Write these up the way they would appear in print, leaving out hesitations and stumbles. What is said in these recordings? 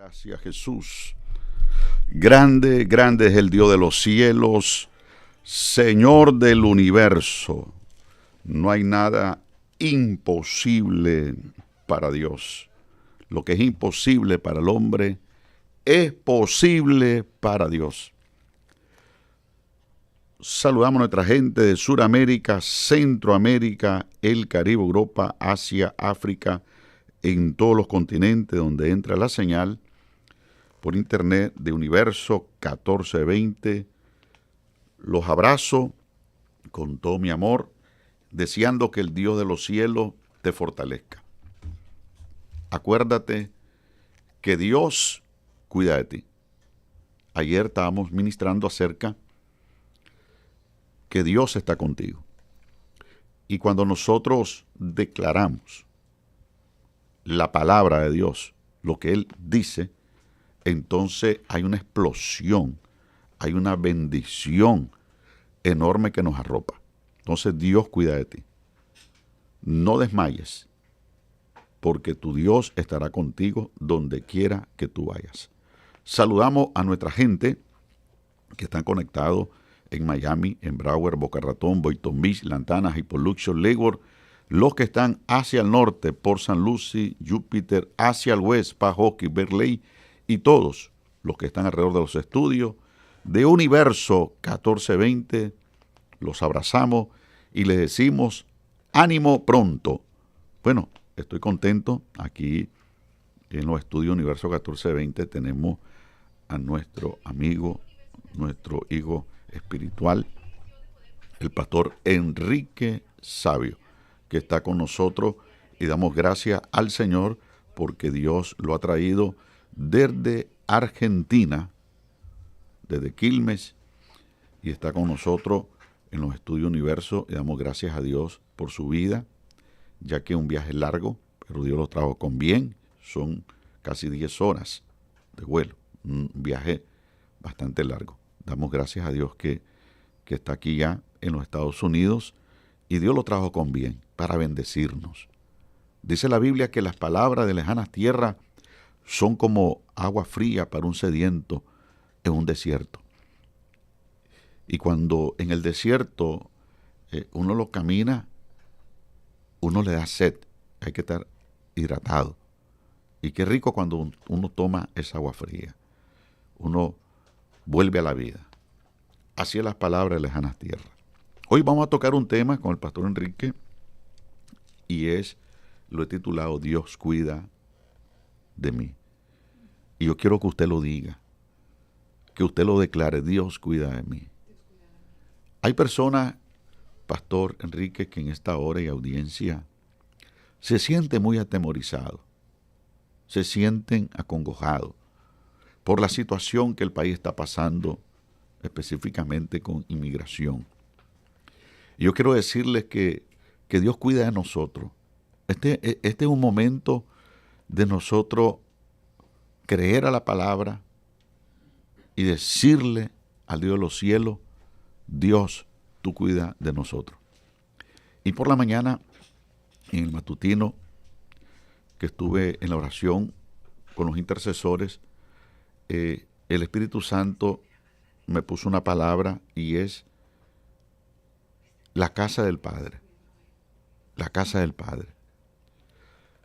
Gracias, Jesús. Grande, grande es el Dios de los cielos, Señor del universo. No hay nada imposible para Dios. Lo que es imposible para el hombre es posible para Dios. Saludamos a nuestra gente de Sudamérica, Centroamérica, el Caribe, Europa, Asia, África, en todos los continentes donde entra la señal por internet de Universo 1420. Los abrazo con todo mi amor, deseando que el Dios de los cielos te fortalezca. Acuérdate que Dios cuida de ti. Ayer estábamos ministrando acerca que Dios está contigo. Y cuando nosotros declaramos la palabra de Dios, lo que Él dice, entonces hay una explosión, hay una bendición enorme que nos arropa. Entonces Dios cuida de ti. No desmayes, porque tu Dios estará contigo donde quiera que tú vayas. Saludamos a nuestra gente que están conectados en Miami, en Broward, Boca Ratón, Boynton Beach, Lantana, Hippoluxo, Leeward, los que están hacia el norte, Port St. Lucie, Júpiter, hacia el oeste, Pahokee, Berkeley, y todos los que están alrededor de los estudios de Universo 1420, los abrazamos y les decimos ánimo pronto. Bueno, estoy contento. Aquí en los estudios Universo 1420 tenemos a nuestro amigo, nuestro hijo espiritual, el pastor Enrique Sabio, que está con nosotros, y damos gracias al Señor porque Dios lo ha traído desde Argentina, desde Quilmes, y está con nosotros en los estudios Universo, y damos gracias a Dios por su vida, ya que es un viaje largo, pero Dios lo trajo con bien. Son casi 10 horas de vuelo, un viaje bastante largo. Damos gracias a Dios que está aquí ya en los Estados Unidos, y Dios lo trajo con bien para bendecirnos. Dice la Biblia que las palabras de lejanas tierras son como agua fría para un sediento en un desierto. Y cuando en el desierto uno lo camina, uno le da sed, hay que estar hidratado. Y qué rico cuando uno toma esa agua fría, uno vuelve a la vida. Así es las palabras de lejanas tierras. Hoy vamos a tocar un tema con el pastor Enrique, y lo he titulado Dios cuida de mí. Y yo quiero que usted lo diga, que usted lo declare: Dios cuida de mí. Hay personas, pastor Enrique, que en esta hora y audiencia se sienten muy atemorizados, se sienten acongojados por la situación que el país está pasando, específicamente con inmigración. Y yo quiero decirles que Dios cuida de nosotros. Este es un momento de nosotros creer a la palabra y decirle al Dios de los cielos: Dios, tú cuida de nosotros. Y por la mañana, en el matutino, que estuve en la oración con los intercesores, el Espíritu Santo me puso una palabra, y es la casa del Padre. La casa del Padre.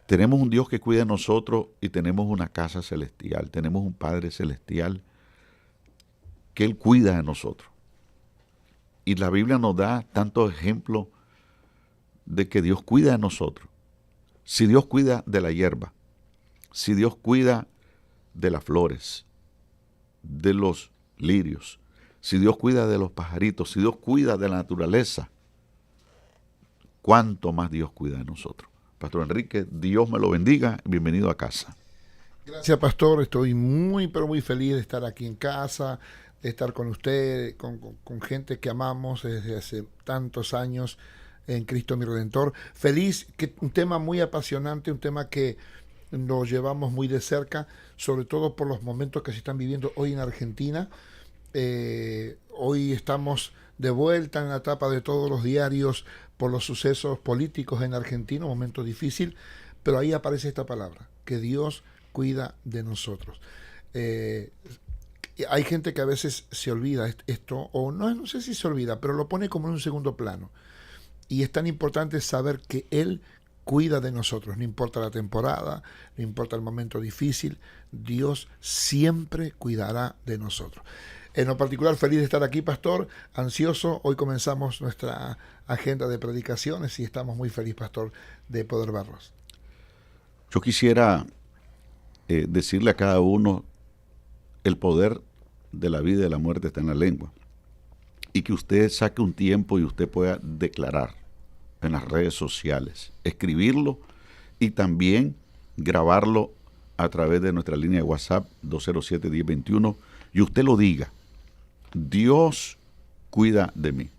Tenemos un Dios que cuida de nosotros, y tenemos una casa celestial. Tenemos un Padre celestial que Él cuida de nosotros. Y la Biblia nos da tantos ejemplos de que Dios cuida de nosotros. Si Dios cuida de la hierba, si Dios cuida de las flores, de los lirios, si Dios cuida de los pajaritos, si Dios cuida de la naturaleza, ¿cuánto más Dios cuida de nosotros? Pastor Enrique, Dios me lo bendiga. Bienvenido a casa. Gracias, pastor. Estoy muy, pero muy feliz de estar aquí en casa, de estar con usted, con gente que amamos desde hace tantos años en Cristo mi Redentor. Feliz, que un tema muy apasionante, un tema que lo llevamos muy de cerca, sobre todo por los momentos que se están viviendo hoy en Argentina. Hoy estamos de vuelta en la etapa de todos los diarios por los sucesos políticos en Argentina, un momento difícil, pero ahí aparece esta palabra, que Dios cuida de nosotros. Hay gente que a veces se olvida esto, o no sé si se olvida, pero lo pone como en un segundo plano. Y es tan importante saber que Él cuida de nosotros, no importa la temporada, no importa el momento difícil, Dios siempre cuidará de nosotros. En lo particular, feliz de estar aquí, pastor, ansioso. Hoy comenzamos nuestra agenda de predicaciones y estamos muy felices, pastor, de poder verlos. Yo quisiera decirle a cada uno, el poder de la vida y de la muerte está en la lengua. Y que usted saque un tiempo y usted pueda declarar en las redes sociales, escribirlo y también grabarlo a través de nuestra línea de WhatsApp 207-1021 y usted lo diga. Dios cuida de mí.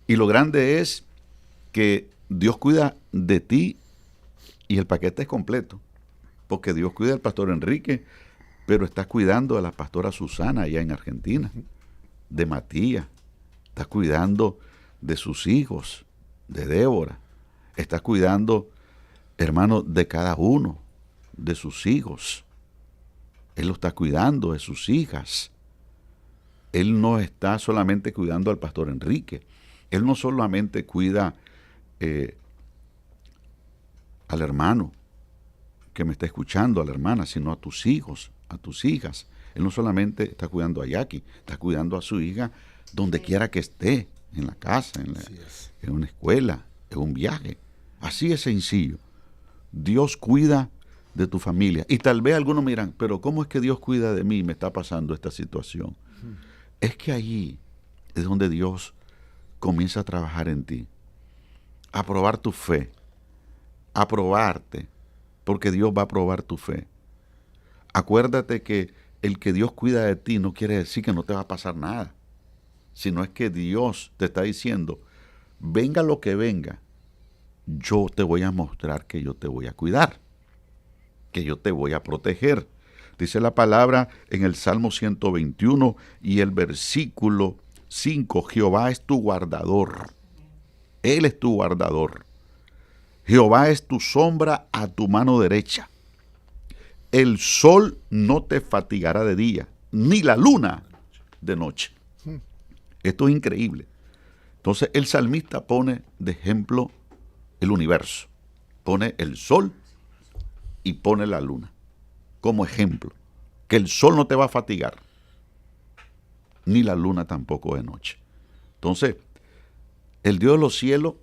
Y lo grande es que Dios cuida de ti y el paquete es completo. Porque Dios cuida al pastor Enrique, pero está cuidando a la pastora Susana allá en Argentina, de Matías, está cuidando de sus hijos, de Débora, está cuidando, hermano, de cada uno, de sus hijos. Él lo está cuidando de sus hijas. Él no está solamente cuidando al pastor Enrique. Él no solamente cuida al hermano que me está escuchando, a la hermana, sino a tus hijos, a tus hijas. Él no solamente está cuidando a Jackie, está cuidando a su hija donde quiera que esté, en la casa, en una escuela, en un viaje. Así es sencillo. Dios cuida de tu familia. Y tal vez algunos miran, pero ¿cómo es que Dios cuida de mí y me está pasando esta situación? Es que allí es donde Dios comienza a trabajar en ti, a probar tu fe, a probarte, porque Dios va a probar tu fe. Acuérdate que el que Dios cuida de ti no quiere decir que no te va a pasar nada, sino es que Dios te está diciendo, venga lo que venga, yo te voy a mostrar que yo te voy a cuidar, que yo te voy a proteger. Dice la palabra en el Salmo 121 y el versículo 5, Jehová es tu guardador, Él es tu guardador. Jehová es tu sombra a tu mano derecha. El sol no te fatigará de día, ni la luna de noche. Esto es increíble. Entonces el salmista pone de ejemplo el universo. Pone el sol y pone la luna como ejemplo. Que el sol no te va a fatigar, ni la luna tampoco de noche. Entonces, el Dios de los cielos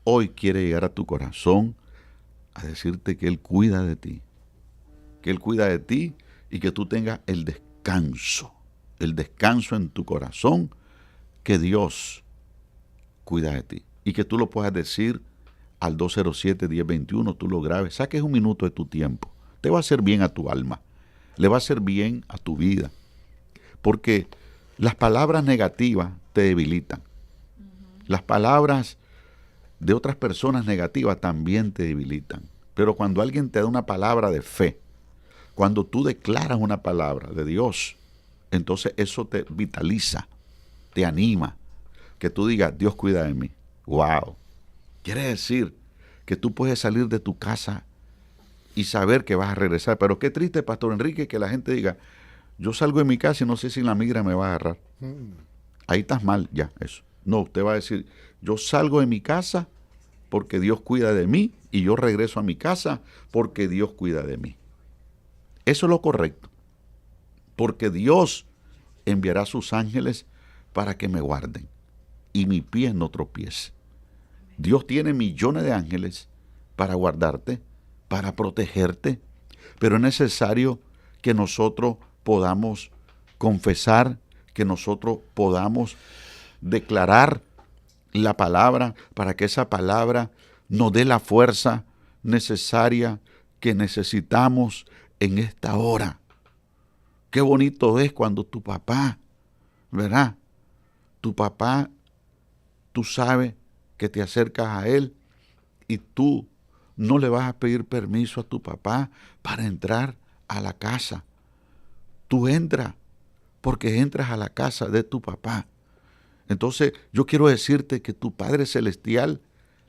hoy quiere llegar a tu corazón a decirte que Él cuida de ti. Que Él cuida de ti y que tú tengas el descanso en tu corazón, que Dios cuida de ti. Y que tú lo puedas decir al 207-1021, tú lo grabes, saques un minuto de tu tiempo. Te va a hacer bien a tu alma, le va a hacer bien a tu vida. Porque las palabras negativas te debilitan. Las palabras de otras personas negativas también te debilitan. Pero cuando alguien te da una palabra de fe, cuando tú declaras una palabra de Dios, entonces eso te vitaliza, te anima, que tú digas, Dios cuida de mí. ¡Wow! Quiere decir que tú puedes salir de tu casa y saber que vas a regresar. Pero qué triste, Pastor Enrique, que la gente diga, yo salgo de mi casa y no sé si la migra me va a agarrar. Ahí estás mal ya, eso. No, usted va a decir, yo salgo de mi casa porque Dios cuida de mí y yo regreso a mi casa porque Dios cuida de mí. Eso es lo correcto. Porque Dios enviará sus ángeles para que me guarden y mi pie no tropiece. Dios tiene millones de ángeles para guardarte, para protegerte, pero es necesario que nosotros podamos confesar, que nosotros podamos declarar la palabra para que esa palabra nos dé la fuerza necesaria que necesitamos en esta hora. Qué bonito es cuando tu papá, ¿verdad? Tu papá, tú sabes que te acercas a él y tú no le vas a pedir permiso a tu papá para entrar a la casa. Tú entras porque entras a la casa de tu papá. Entonces, yo quiero decirte que tu Padre Celestial,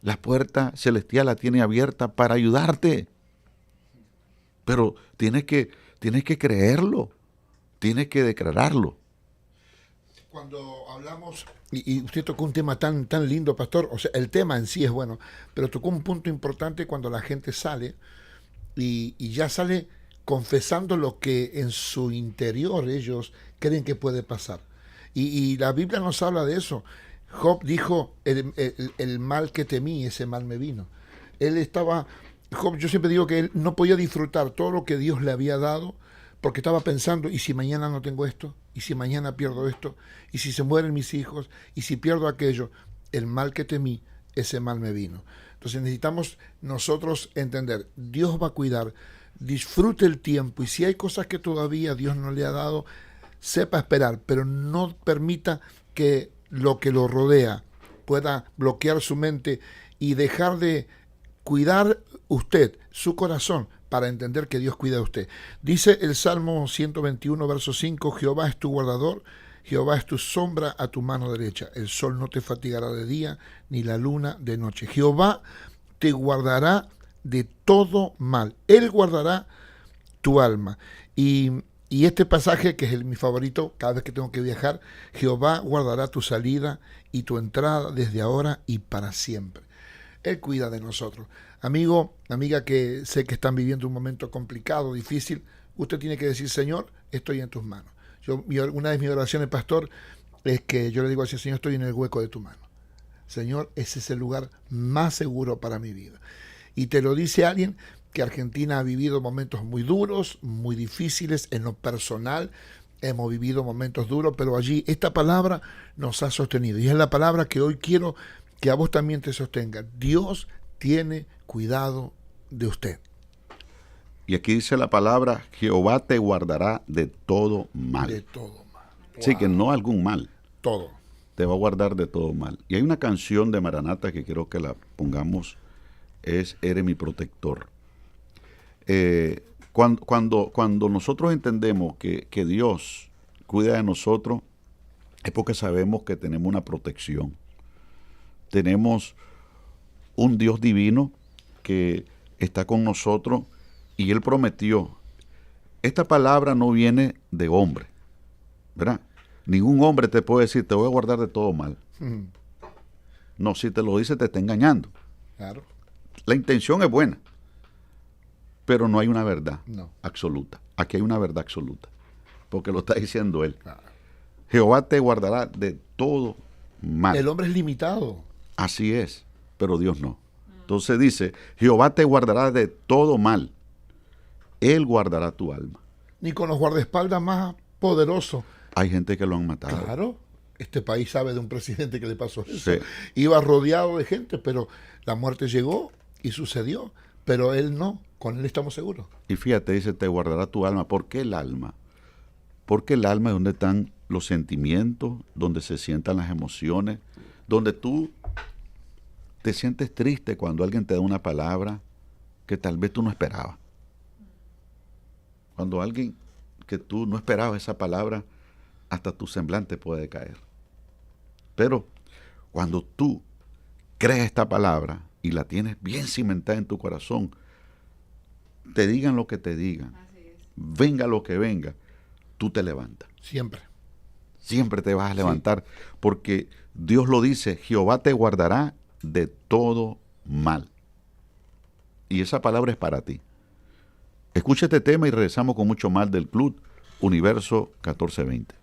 la puerta celestial la tiene abierta para ayudarte. pero tienes que creerlo, tienes que declararlo. Cuando hablamos, y usted tocó un tema tan lindo, pastor, o sea, el tema en sí es bueno, pero tocó un punto importante cuando la gente sale y ya sale confesando lo que en su interior ellos creen que puede pasar. Y la Biblia nos habla de eso. Job dijo, el mal que temí, ese mal me vino. Él estaba, Job, yo siempre digo que él no podía disfrutar todo lo que Dios le había dado porque estaba pensando, ¿y si mañana no tengo esto? ¿Y si mañana pierdo esto? ¿Y si se mueren mis hijos? ¿Y si pierdo aquello? El mal que temí, ese mal me vino. Entonces necesitamos nosotros entender, Dios va a cuidar, disfrute el tiempo y si hay cosas que todavía Dios no le ha dado, sepa esperar, pero no permita que lo que lo rodea pueda bloquear su mente y dejar de cuidar usted, su corazón, para entender que Dios cuida de usted. Dice el Salmo 121, verso 5, Jehová es tu guardador, Jehová es tu sombra a tu mano derecha. El sol no te fatigará de día, ni la luna de noche. Jehová te guardará de todo mal. Él guardará tu alma. Y este pasaje, que es mi favorito, cada vez que tengo que viajar, Jehová guardará tu salida y tu entrada desde ahora y para siempre. Él cuida de nosotros. Amigo, amiga que sé que están viviendo un momento complicado, difícil, usted tiene que decir, Señor, estoy en tus manos. Una de mis oraciones, pastor, es que yo le digo así, Señor, estoy en el hueco de tu mano. Señor, ese es el lugar más seguro para mi vida. Y te lo dice alguien que Argentina ha vivido momentos muy duros, muy difíciles en lo personal. Hemos vivido momentos duros, pero allí esta palabra nos ha sostenido. Y es la palabra que hoy quiero que a vos también te sostenga. Dios tiene cuidado de usted. Y aquí dice la palabra, Jehová te guardará de todo mal. De todo mal. Wow. Sí, que no algún mal. Todo. Te va a guardar de todo mal. Y hay una canción de Maranata que quiero que la pongamos, es Eres mi protector. Cuando nosotros entendemos que Dios cuida de nosotros, es porque sabemos que tenemos una protección. Tenemos un Dios divino que está con nosotros y Él prometió. Esta palabra no viene de hombre, ¿verdad? Ningún hombre te puede decir, te voy a guardar de todo mal. No, si te lo dice, te está engañando. Claro. La intención es buena, pero no hay una verdad No. absoluta. Aquí hay una verdad absoluta, porque lo está diciendo Él. Claro. Jehová te guardará de todo mal. El hombre es limitado. Así es, pero Dios no. Entonces dice, Jehová te guardará de todo mal. Él guardará tu alma. Ni con los guardaespaldas más poderosos. Hay gente que lo han matado. Claro. Este país sabe de un presidente que le pasó eso. Sí. Iba rodeado de gente, pero la muerte llegó y sucedió. Pero él no. Con él estamos seguros. Y fíjate, dice, te guardará tu alma. ¿Por qué el alma? Porque el alma es donde están los sentimientos, donde se sientan las emociones, donde tú te sientes triste cuando alguien te da una palabra que tal vez tú no esperabas. Cuando alguien que tú no esperabas esa palabra, hasta tu semblante puede caer. Pero cuando tú crees esta palabra y la tienes bien cimentada en tu corazón, te digan lo que te digan, venga lo que venga, tú te levantas. Siempre. Siempre te vas a levantar, porque Dios lo dice, Jehová te guardará de todo mal. Y esa palabra es para ti. Escucha este tema y regresamos con mucho más del Club Universo 1420.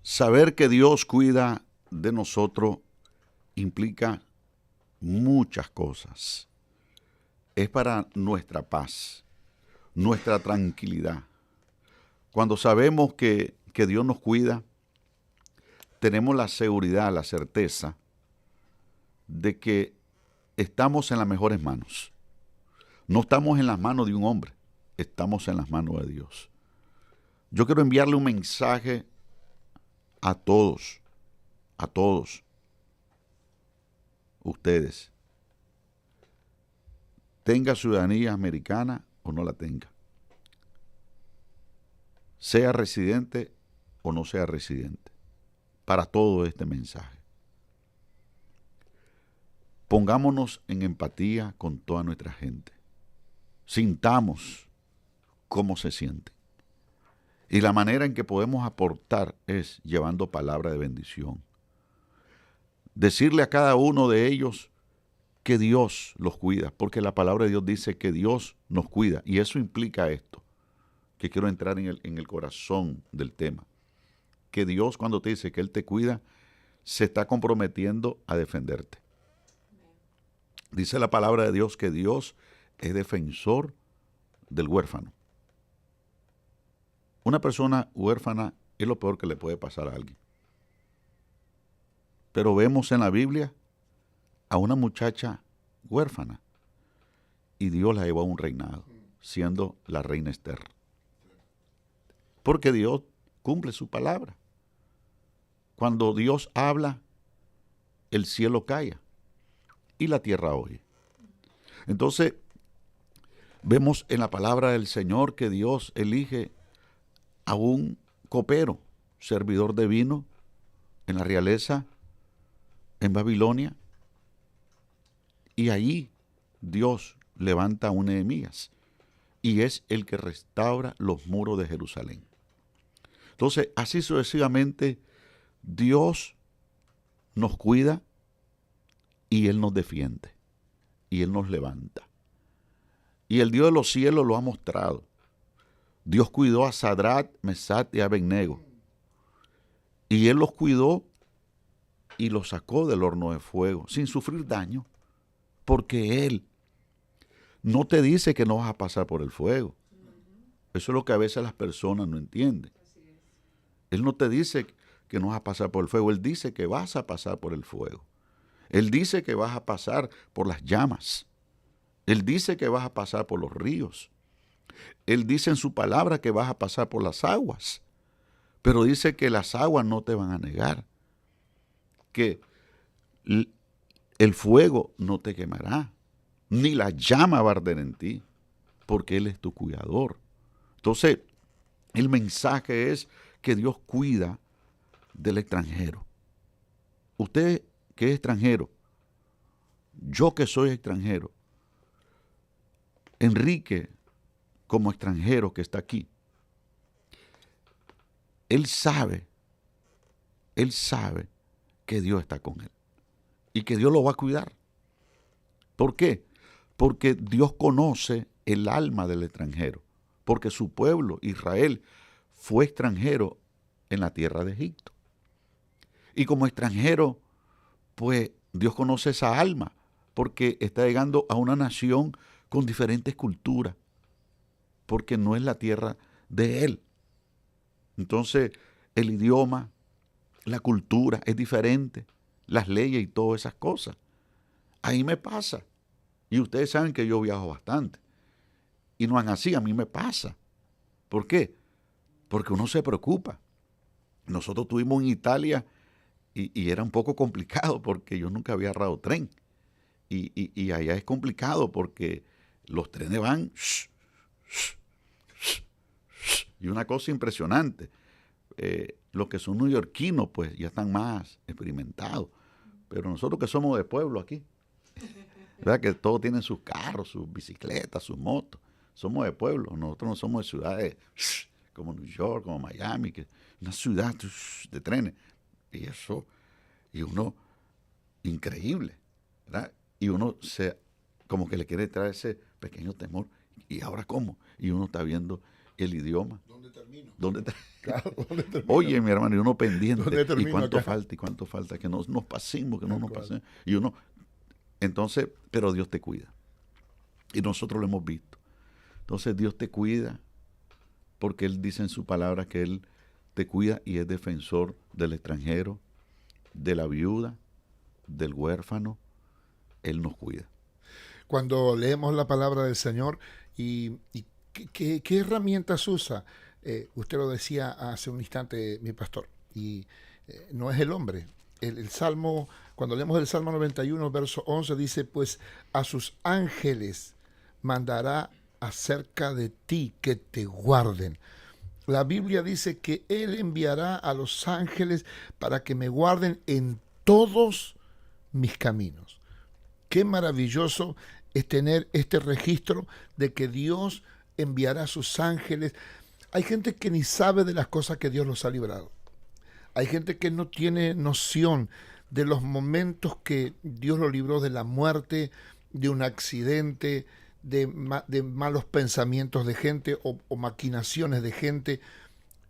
Saber que Dios cuida de nosotros implica muchas cosas. Es para nuestra paz, nuestra tranquilidad. Cuando sabemos que Dios nos cuida, tenemos la seguridad, la certeza de que estamos en las mejores manos. No estamos en las manos de un hombre, estamos en las manos de Dios. Yo quiero enviarle un mensaje a todos ustedes. Tenga ciudadanía americana o no la tenga. Sea residente o no sea residente. Para todo este mensaje. Pongámonos en empatía con toda nuestra gente. Sintamos cómo se siente. Y la manera en que podemos aportar es llevando palabra de bendición. Decirle a cada uno de ellos que Dios los cuida, porque la palabra de Dios dice que Dios nos cuida. Y eso implica esto, que quiero entrar en el corazón del tema. Que Dios, cuando te dice que Él te cuida, se está comprometiendo a defenderte. Dice la palabra de Dios que Dios es defensor del huérfano. Una persona huérfana es lo peor que le puede pasar a alguien. Pero vemos en la Biblia a una muchacha huérfana y Dios la llevó a un reinado, siendo la reina Esther. Porque Dios cumple su palabra. Cuando Dios habla, el cielo calla y la tierra oye. Entonces, vemos en la palabra del Señor que Dios elige a un copero, servidor de vino en la realeza, en Babilonia, y allí Dios levanta a un Nehemías y es el que restaura los muros de Jerusalén. Entonces, así sucesivamente, Dios nos cuida y Él nos defiende y Él nos levanta. Y el Dios de los cielos lo ha mostrado. Dios cuidó a Sadrach, Mesach y Abednego. Y Él los cuidó y los sacó del horno de fuego sin sufrir daño. Porque Él no te dice que no vas a pasar por el fuego. Eso es lo que a veces las personas no entienden. Él no te dice que no vas a pasar por el fuego. Él dice que vas a pasar por el fuego. Él dice que vas a pasar por las llamas. Él dice que vas a pasar por los ríos. Él dice en su palabra que vas a pasar por las aguas. Pero dice que las aguas no te van a negar. Que el fuego no te quemará. Ni la llama va a arder en ti. Porque Él es tu cuidador. Entonces, el mensaje es que Dios cuida del extranjero. Usted que es extranjero, yo que soy extranjero, Enrique como extranjero que está aquí, él sabe que Dios está con él y que Dios lo va a cuidar. ¿Por qué? Porque Dios conoce el alma del extranjero, porque su pueblo, Israel, fue extranjero en la tierra de Egipto. Y como extranjero, pues Dios conoce esa alma, porque está llegando a una nación con diferentes culturas, porque no es la tierra de Él. Entonces, el idioma, la cultura es diferente, las leyes y todas esas cosas. Ahí me pasa. Y ustedes saben que yo viajo bastante. Y no es así, a mí me pasa. ¿Por qué? Porque uno se preocupa. Nosotros estuvimos en Italia y era un poco complicado porque yo nunca había agarrado tren. Y allá es complicado porque los trenes van y una cosa impresionante. Los que son neoyorquinos pues ya están más experimentados. Pero nosotros que somos de pueblo aquí, ¿verdad? Que todos tienen sus carros, sus bicicletas, sus motos. Somos de pueblo, nosotros no somos de ciudades como New York, como Miami, que una ciudad de trenes. Y eso, y uno, increíble, ¿verdad? Y uno como que le quiere traer ese pequeño temor. ¿Y ahora cómo? Y uno está viendo El idioma. ¿Dónde termino? ¿Dónde Claro, ¿dónde termino? Oye, mi hermano, y uno pendiente. ¿Dónde ¿Y termino cuánto acá? falta? ¿Y cuánto falta? Que no nos pasemos, que no Tal nos cual. pasemos. Y uno, entonces, pero Dios te cuida. Y nosotros lo hemos visto. Entonces Dios te cuida porque Él dice en su palabra que Él te cuida y es defensor del extranjero, de la viuda, del huérfano. Él nos cuida. Cuando leemos la palabra del Señor y ¿qué herramientas usa? Usted lo decía hace un instante, mi pastor, y no es el hombre. El Salmo, cuando leemos el Salmo 91, verso 11, dice, pues a sus ángeles mandará acerca de ti que te guarden. La Biblia dice que Él enviará a los ángeles para que me guarden en todos mis caminos. Qué maravilloso es tener este registro de que Dios enviará a sus ángeles. Hay gente que ni sabe de las cosas que Dios los ha librado. Hay gente que no tiene noción de los momentos que Dios lo libró de la muerte, de un accidente, de malos pensamientos de gente o maquinaciones de gente.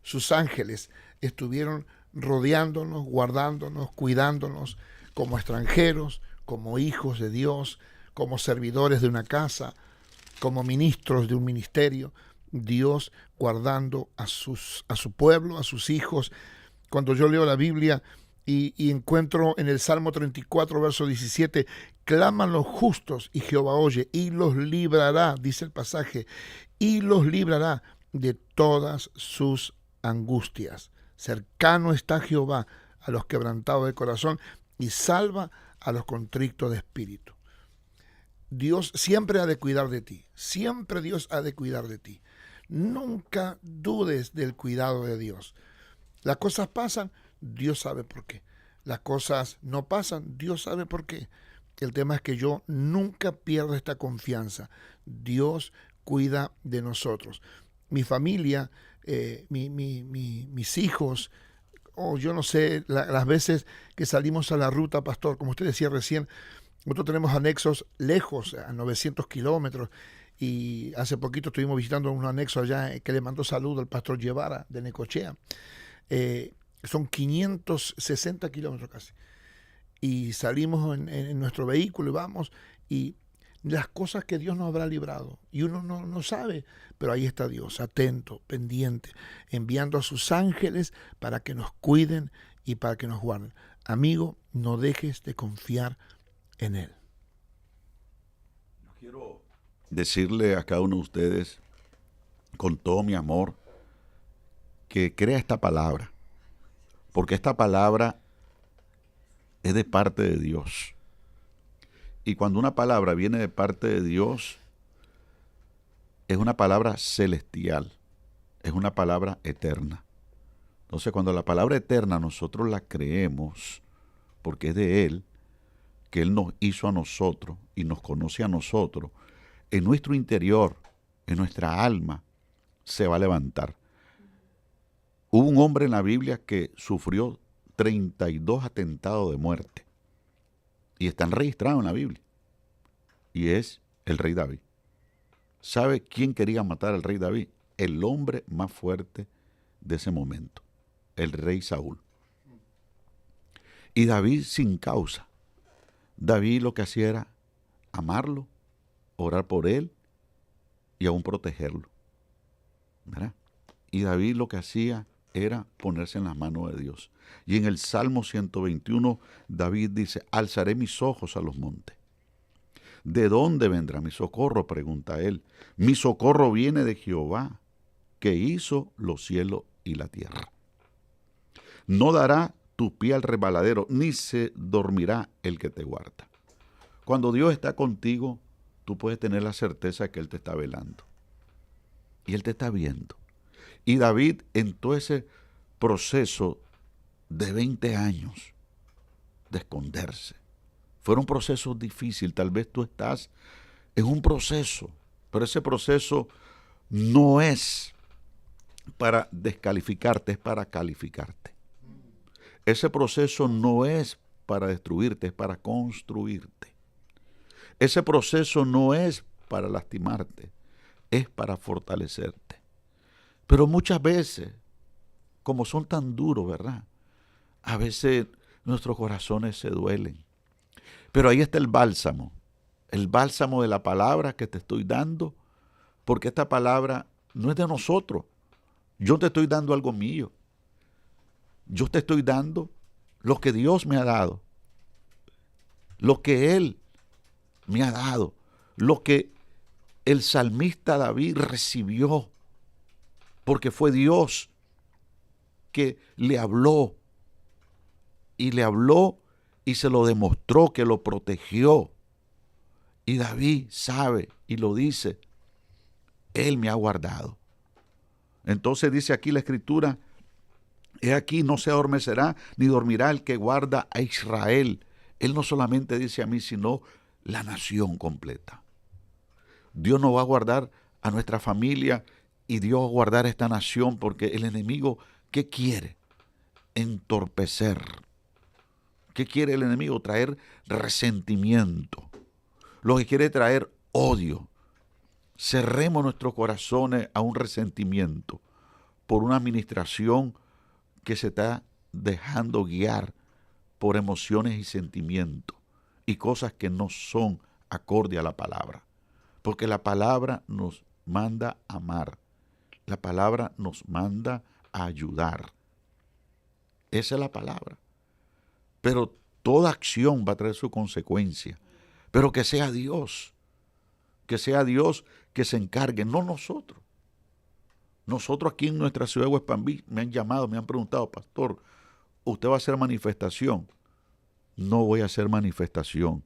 Sus ángeles estuvieron rodeándonos, guardándonos, cuidándonos como extranjeros, como hijos de Dios, como servidores de una casa, como ministros de un ministerio. Dios guardando a su pueblo, a sus hijos. Cuando yo leo la Biblia y encuentro en el Salmo 34, verso 17, claman los justos y Jehová oye y los librará, dice el pasaje, y los librará de todas sus angustias. Cercano está Jehová a los quebrantados de corazón y salva a los contrictos de espíritu. Dios siempre ha de cuidar de ti, siempre Dios ha de cuidar de ti. Nunca dudes del cuidado de Dios. Las cosas pasan, Dios sabe por qué. Las cosas no pasan, Dios sabe por qué. El tema es que yo nunca pierdo esta confianza. Dios cuida de nosotros. Mi familia, mis hijos, yo no sé, las veces que salimos a la ruta, pastor, como usted decía recién, nosotros tenemos anexos lejos, a 900 kilómetros, y hace poquito estuvimos visitando un anexo allá que le mandó saludo al pastor Guevara de Necochea. Son 560 kilómetros casi. Y salimos en nuestro vehículo y vamos, y las cosas que Dios nos habrá librado. Y uno no sabe, pero ahí está Dios, atento, pendiente, enviando a sus ángeles para que nos cuiden y para que nos guarden. Amigo, no dejes de confiar en Él. Yo quiero decirle a cada uno de ustedes, con todo mi amor, que crea esta palabra, porque esta palabra es de parte de Dios. Y cuando una palabra viene de parte de Dios, es una palabra celestial, es una palabra eterna. Entonces, cuando la palabra eterna nosotros la creemos, porque es de Él, que Él nos hizo a nosotros y nos conoce a nosotros, en nuestro interior, en nuestra alma, se va a levantar. Hubo un hombre en la Biblia que sufrió 32 atentados de muerte. Y están registrados en la Biblia. Y es el rey David. ¿Sabe quién quería matar al rey David? El hombre más fuerte de ese momento, el rey Saúl. Y David sin causa. David lo que hacía era amarlo, orar por él y aún protegerlo. ¿Verdad? Y David lo que hacía era ponerse en las manos de Dios. Y en el Salmo 121, David dice, alzaré mis ojos a los montes. ¿De dónde vendrá mi socorro?, pregunta él. Mi socorro viene de Jehová, que hizo los cielos y la tierra. No dará tu pie al resbaladero, ni se dormirá el que te guarda. Cuando Dios está contigo, tú puedes tener la certeza que Él te está velando. Y Él te está viendo. Y David, en todo ese proceso de 20 años de esconderse, fueron procesos difíciles. Tal vez tú estás en un proceso, pero ese proceso no es para descalificarte, es para calificarte. Ese proceso no es para destruirte, es para construirte. Ese proceso no es para lastimarte, es para fortalecerte. Pero muchas veces, como son tan duros, ¿verdad? A veces nuestros corazones se duelen. Pero ahí está el bálsamo de la palabra que te estoy dando, porque esta palabra no es de nosotros. Yo te estoy dando algo mío. Yo te estoy dando lo que Dios me ha dado, lo que Él me ha dado, lo que el salmista David recibió, porque fue Dios que le habló y se lo demostró, que lo protegió. Y David sabe y lo dice, Él me ha guardado. Entonces dice aquí la Escritura, he aquí no se adormecerá ni dormirá el que guarda a Israel. Él no solamente dice a mí, sino la nación completa. Dios nos va a guardar a nuestra familia y Dios va a guardar a esta nación, porque el enemigo, ¿qué quiere? Entorpecer. ¿Qué quiere el enemigo? Traer resentimiento. Lo que quiere traer odio. Cerremos nuestros corazones a un resentimiento por una administración que se está dejando guiar por emociones y sentimientos y cosas que no son acorde a la palabra. Porque la palabra nos manda a amar. La palabra nos manda a ayudar. Esa es la palabra. Pero toda acción va a traer su consecuencia. Pero que sea Dios que se encargue, no nosotros. Nosotros aquí en nuestra ciudad de West Palm Beach me han llamado, me han preguntado, pastor, ¿usted va a hacer manifestación? No voy a hacer manifestación.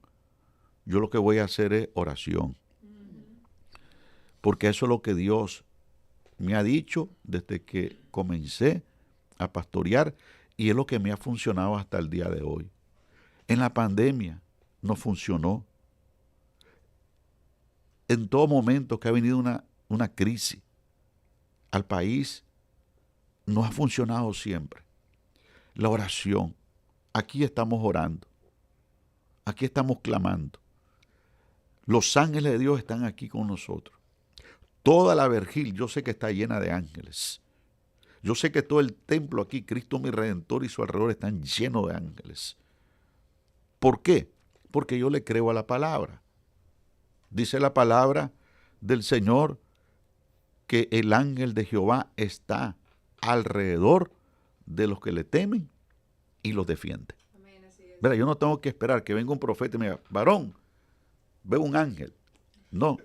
Yo lo que voy a hacer es oración. Porque eso es lo que Dios me ha dicho desde que comencé a pastorear y es lo que me ha funcionado hasta el día de hoy. En la pandemia no funcionó. En todo momento que ha venido una crisis al país, no ha funcionado siempre. La oración. Aquí estamos orando. Aquí estamos clamando. Los ángeles de Dios están aquí con nosotros. Toda la Vergil, yo sé que está llena de ángeles. Yo sé que todo el templo aquí, Cristo mi Redentor y su alrededor están llenos de ángeles. ¿Por qué? Porque yo le creo a la palabra. Dice la palabra del Señor que el ángel de Jehová está alrededor de los que le temen y los defiende. Amén, así es. Verá, yo no tengo que esperar que venga un profeta y me diga, varón, veo un ángel. No,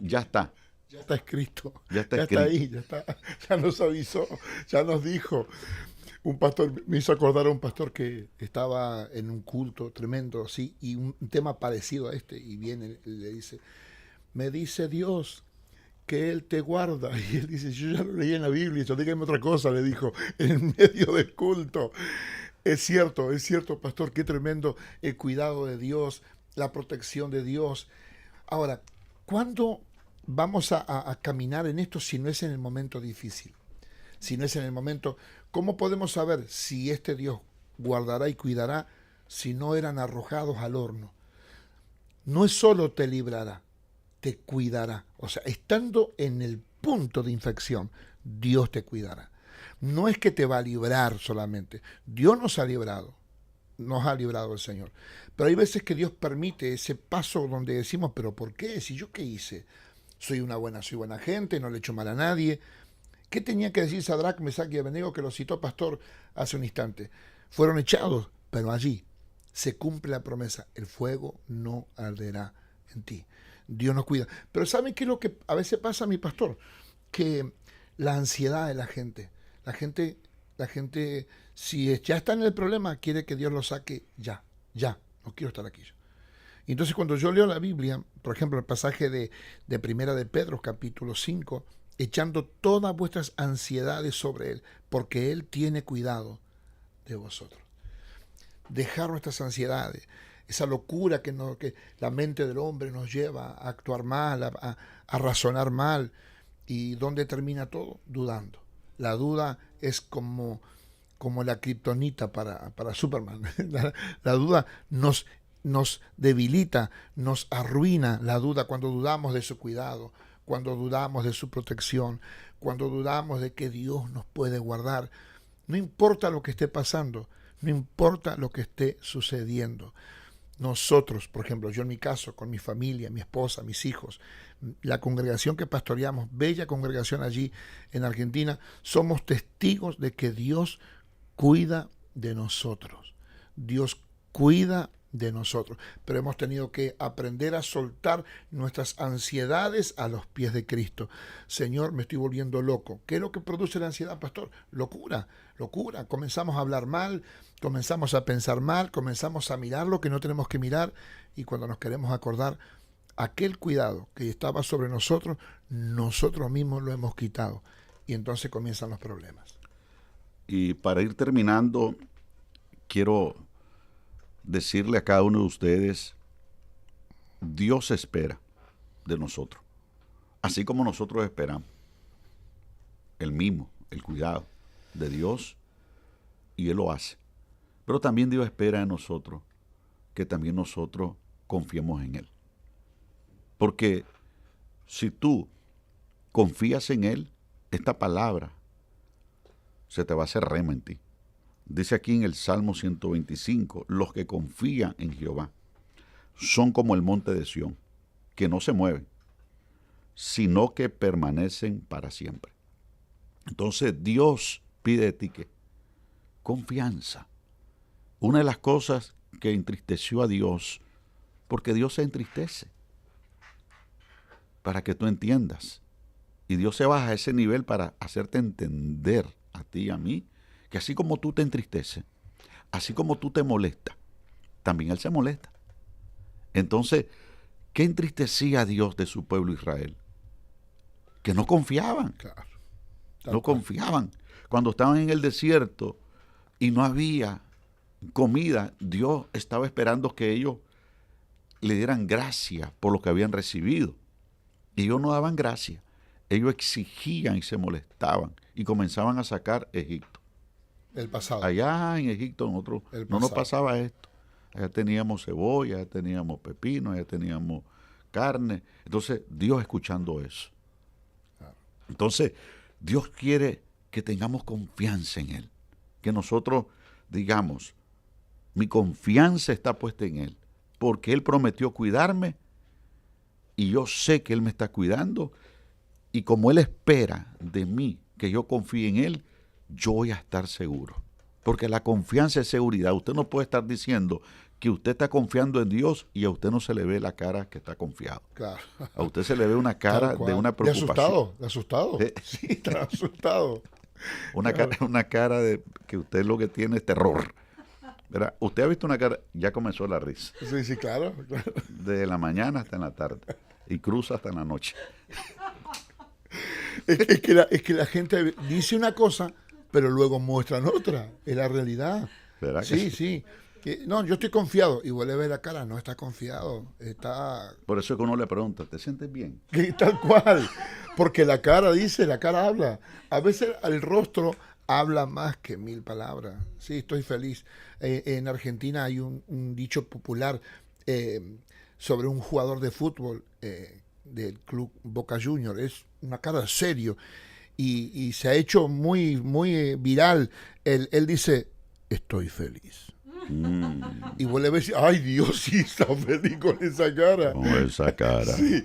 ya está. Ya está escrito. Ya está escrito. Ahí, ya nos avisó, ya nos dijo. Un pastor, me hizo acordar a un pastor que estaba en un culto tremendo, así, y un tema parecido a este, y viene y le dice, me dice Dios que Él te guarda, y él dice, yo ya lo leí en la Biblia, yo dígame otra cosa, le dijo, en medio del culto. Es cierto, pastor, qué tremendo el cuidado de Dios, la protección de Dios. Ahora, ¿cuándo vamos a caminar en esto si no es en el momento difícil? Si no es en el momento, ¿cómo podemos saber si este Dios guardará y cuidará si no eran arrojados al horno? No es solo te librará, te cuidará. O sea, estando en el punto de infección, Dios te cuidará. No es que te va a librar solamente. Dios nos ha librado el Señor. Pero hay veces que Dios permite ese paso donde decimos, ¿pero por qué? Si yo qué hice. Soy buena gente, no le echo mal a nadie. ¿Qué tenía que decir Sadrac, Mesach y Abednego, que lo citó Pastor hace un instante? Fueron echados, pero allí se cumple la promesa. El fuego no arderá en ti. Dios nos cuida. Pero ¿saben qué es lo que a veces pasa, mi pastor? Que la ansiedad de la gente, si ya está en el problema, quiere que Dios lo saque ya, no quiero estar aquí yo. Entonces cuando yo leo la Biblia, por ejemplo el pasaje de Primera de Pedro, capítulo 5, echando todas vuestras ansiedades sobre Él, porque Él tiene cuidado de vosotros. Dejar nuestras ansiedades, esa locura que la mente del hombre nos lleva a actuar mal, a razonar mal. ¿Y dónde termina todo? Dudando. La duda es como la kriptonita para Superman. La duda nos debilita, nos arruina la duda cuando dudamos de su cuidado, cuando dudamos de su protección, cuando dudamos de que Dios nos puede guardar. No importa lo que esté pasando, no importa lo que esté sucediendo. Nosotros, por ejemplo, yo en mi caso, con mi familia, mi esposa, mis hijos, la congregación que pastoreamos, bella congregación allí en Argentina, somos testigos de que Dios cuida de nosotros. Dios cuida de nosotros, pero hemos tenido que aprender a soltar nuestras ansiedades a los pies de Cristo. Señor, me estoy volviendo loco. ¿Qué es lo que produce la ansiedad, pastor? Locura, locura. Comenzamos a hablar mal, comenzamos a pensar mal, comenzamos a mirar lo que no tenemos que mirar, y cuando nos queremos acordar, aquel cuidado que estaba sobre nosotros, nosotros mismos lo hemos quitado, y entonces comienzan los problemas. Y para ir terminando, quiero decirle a cada uno de ustedes, Dios espera de nosotros, así como nosotros esperamos el mismo, el cuidado de Dios, y Él lo hace. Pero también Dios espera de nosotros que también nosotros confiemos en Él. Porque si tú confías en Él, esta palabra se te va a hacer rema en ti. Dice aquí en el Salmo 125, los que confían en Jehová son como el monte de Sión, que no se mueven, sino que permanecen para siempre. Entonces Dios pide de ti que confianza. Una de las cosas que entristeció a Dios, porque Dios se entristece, para que tú entiendas. Y Dios se baja a ese nivel para hacerte entender a ti y a mí, que así como tú te entristeces, así como tú te molestas, también Él se molesta. Entonces, ¿qué entristecía a Dios de su pueblo Israel? Que no confiaban. Claro. No confiaban. Cuando estaban en el desierto y no había comida, Dios estaba esperando que ellos le dieran gracia por lo que habían recibido. Y ellos no daban gracia. Ellos exigían y se molestaban y comenzaban a sacar Egipto. El pasado. Allá en Egipto nosotros no nos pasaba esto. Allá teníamos cebolla, allá teníamos pepino, allá teníamos carne. Entonces, Dios escuchando eso. Entonces, Dios quiere que tengamos confianza en Él. Que nosotros digamos, mi confianza está puesta en Él. Porque Él prometió cuidarme y yo sé que Él me está cuidando. Y como Él espera de mí que yo confíe en Él, yo voy a estar seguro. Porque la confianza es seguridad. Usted no puede estar diciendo que usted está confiando en Dios y a usted no se le ve la cara que está confiado. Claro. A usted se le ve una cara de una preocupación. De asustado. Sí, está asustado. Una cara de que usted lo que tiene es terror. ¿Verdad? Usted ha visto una cara, ya comenzó la risa. Sí, sí, claro. De la mañana hasta en la tarde. Y cruza hasta en la noche. Es que la gente dice una cosa, pero luego muestran otra. Es la realidad. ¿Verdad? Sí, sí. No, yo estoy confiado. Y vuelve a ver la cara, no está confiado. Está... Por eso es que uno le pregunta, ¿te sientes bien? Tal cual. Porque la cara dice, la cara habla. A veces el rostro habla más que 1000 palabras. Sí, estoy feliz. En Argentina hay un dicho popular sobre un jugador de fútbol del club Boca Juniors. Es una cara serio y se ha hecho muy, muy viral. Él dice, estoy feliz. Y vuelve a decir, ay Dios, sí está feliz con esa cara. Con esa cara. Sí,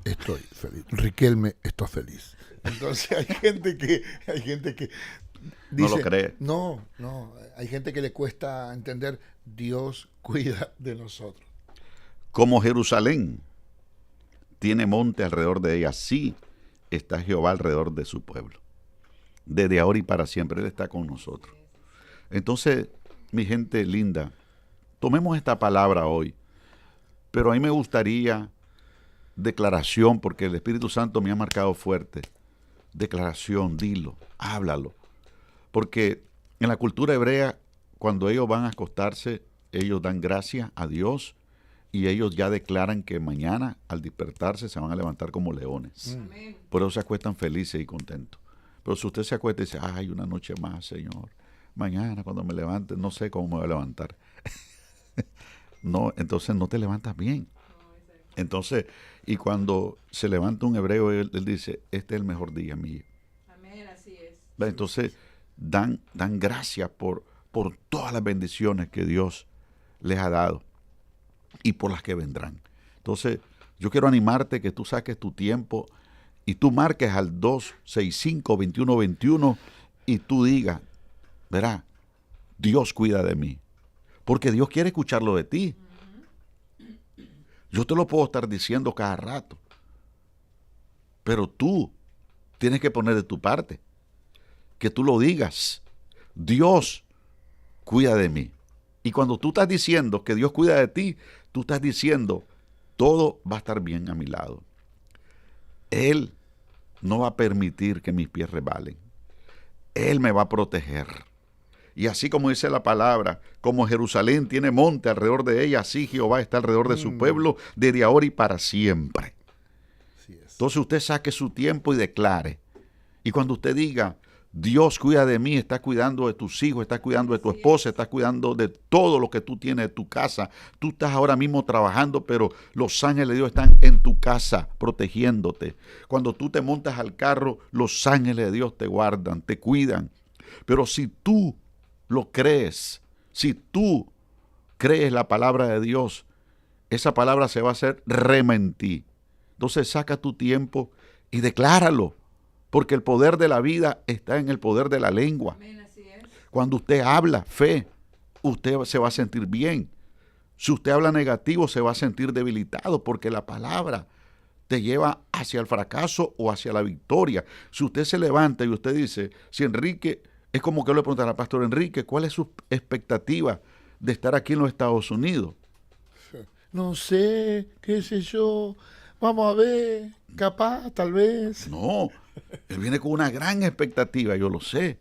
estoy feliz. Riquelme, estoy feliz. Entonces hay gente que dice, no lo cree. No, hay gente que le cuesta entender, Dios cuida de nosotros. Como Jerusalén tiene monte alrededor de ella, así está Jehová alrededor de su pueblo. Desde ahora y para siempre Él está con nosotros. Entonces, mi gente linda, tomemos esta palabra hoy, pero a mí me gustaría declaración, porque el Espíritu Santo me ha marcado fuerte. Declaración, dilo, háblalo. Porque en la cultura hebrea, cuando ellos van a acostarse, ellos dan gracias a Dios y ellos ya declaran que mañana al despertarse se van a levantar como leones. Por eso se acuestan felices y contentos. Pero si usted se acuesta y dice, ay, una noche más, Señor, mañana cuando me levante, no sé cómo me voy a levantar. No, entonces no te levantas bien. Entonces, y cuando se levanta un hebreo, él dice, este es el mejor día mío. Amén, así es. Entonces, dan gracias por todas las bendiciones que Dios les ha dado y por las que vendrán. Entonces, yo quiero animarte que tú saques tu tiempo y tú marques al 265-2121 y tú digas, verá, Dios cuida de mí. Porque Dios quiere escucharlo de ti. Yo te lo puedo estar diciendo cada rato. Pero tú tienes que poner de tu parte. Que tú lo digas. Dios cuida de mí. Y cuando tú estás diciendo que Dios cuida de ti, tú estás diciendo, todo va a estar bien a mi lado. Él no va a permitir que mis pies resbalen. Él me va a proteger. Y así como dice la palabra, como Jerusalén tiene monte alrededor de ella, así Jehová está alrededor de su pueblo desde ahora y para siempre. Entonces usted saque su tiempo y declare. Y cuando usted diga, Dios cuida de mí, está cuidando de tus hijos, está cuidando de tu esposa, está cuidando de todo lo que tú tienes de tu casa. Tú estás ahora mismo trabajando, pero los ángeles de Dios están en tu casa protegiéndote. Cuando tú te montas al carro, los ángeles de Dios te guardan, te cuidan. Pero si tú lo crees, si tú crees la palabra de Dios, esa palabra se va a hacer rema en ti. Entonces saca tu tiempo y decláralo. Porque el poder de la vida está en el poder de la lengua. Amén, así es. Cuando usted habla fe, usted se va a sentir bien. Si usted habla negativo, se va a sentir debilitado porque la palabra te lleva hacia el fracaso o hacia la victoria. Si usted se levanta y usted dice, si Enrique, es como que le preguntan al pastor Enrique, ¿cuál es su expectativa de estar aquí en los Estados Unidos? No sé, qué sé yo, vamos a ver, capaz, tal vez. No, él viene con una gran expectativa, yo lo sé,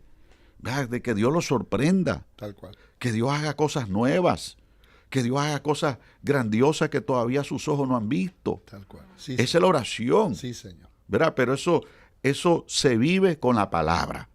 ¿verdad? De que Dios lo sorprenda, Tal cual. que Dios haga cosas nuevas, que Dios haga cosas grandiosas que todavía sus ojos no han visto. Tal cual. Sí, Esa es señor. la oración, Sí, señor. ¿verdad? Pero eso se vive con la palabra.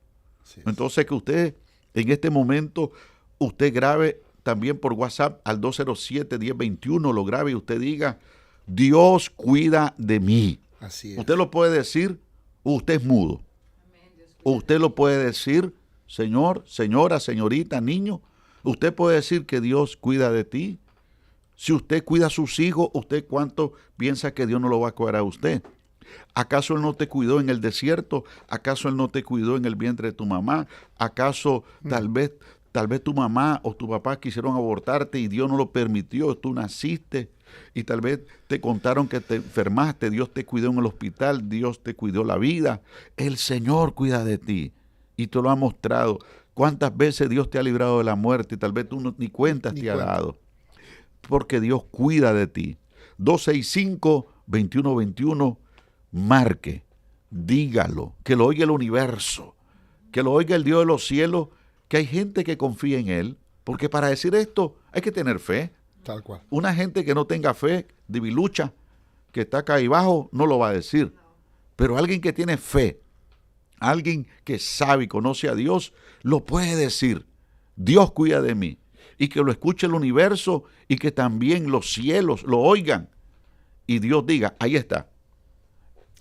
Sí, Entonces que usted en este momento, usted grabe también por WhatsApp al 207-1021, lo grabe y usted diga, Dios cuida de mí. así es. Usted lo puede decir, o usted es mudo. Amén, Dios cuida. O usted lo puede decir, señor, señora, señorita, niño. Usted puede decir que Dios cuida de ti. Si usted cuida a sus hijos, ¿usted cuánto piensa que Dios no lo va a cuidar a usted? ¿Acaso Él no te cuidó en el desierto? ¿Acaso Él no te cuidó en el vientre de tu mamá? ¿Acaso tal vez tu mamá o tu papá quisieron abortarte y Dios no lo permitió? Tú naciste y tal vez te contaron que te enfermaste. Dios te cuidó en el hospital, Dios te cuidó la vida. El Señor cuida de ti y te lo ha mostrado. ¿Cuántas veces Dios te ha librado de la muerte y tal vez tú ni cuentas te ha dado? Porque Dios cuida de ti. 265-2121, marque, dígalo, que lo oiga el universo, que lo oiga el Dios de los cielos, que hay gente que confía en Él, porque para decir esto hay que tener fe. Tal cual. Una gente que no tenga fe, debilucha, que está acá abajo, no lo va a decir. Pero alguien que tiene fe, alguien que sabe y conoce a Dios, lo puede decir. Dios cuida de mí. Y que lo escuche el universo y que también los cielos lo oigan. Y Dios diga, ahí está.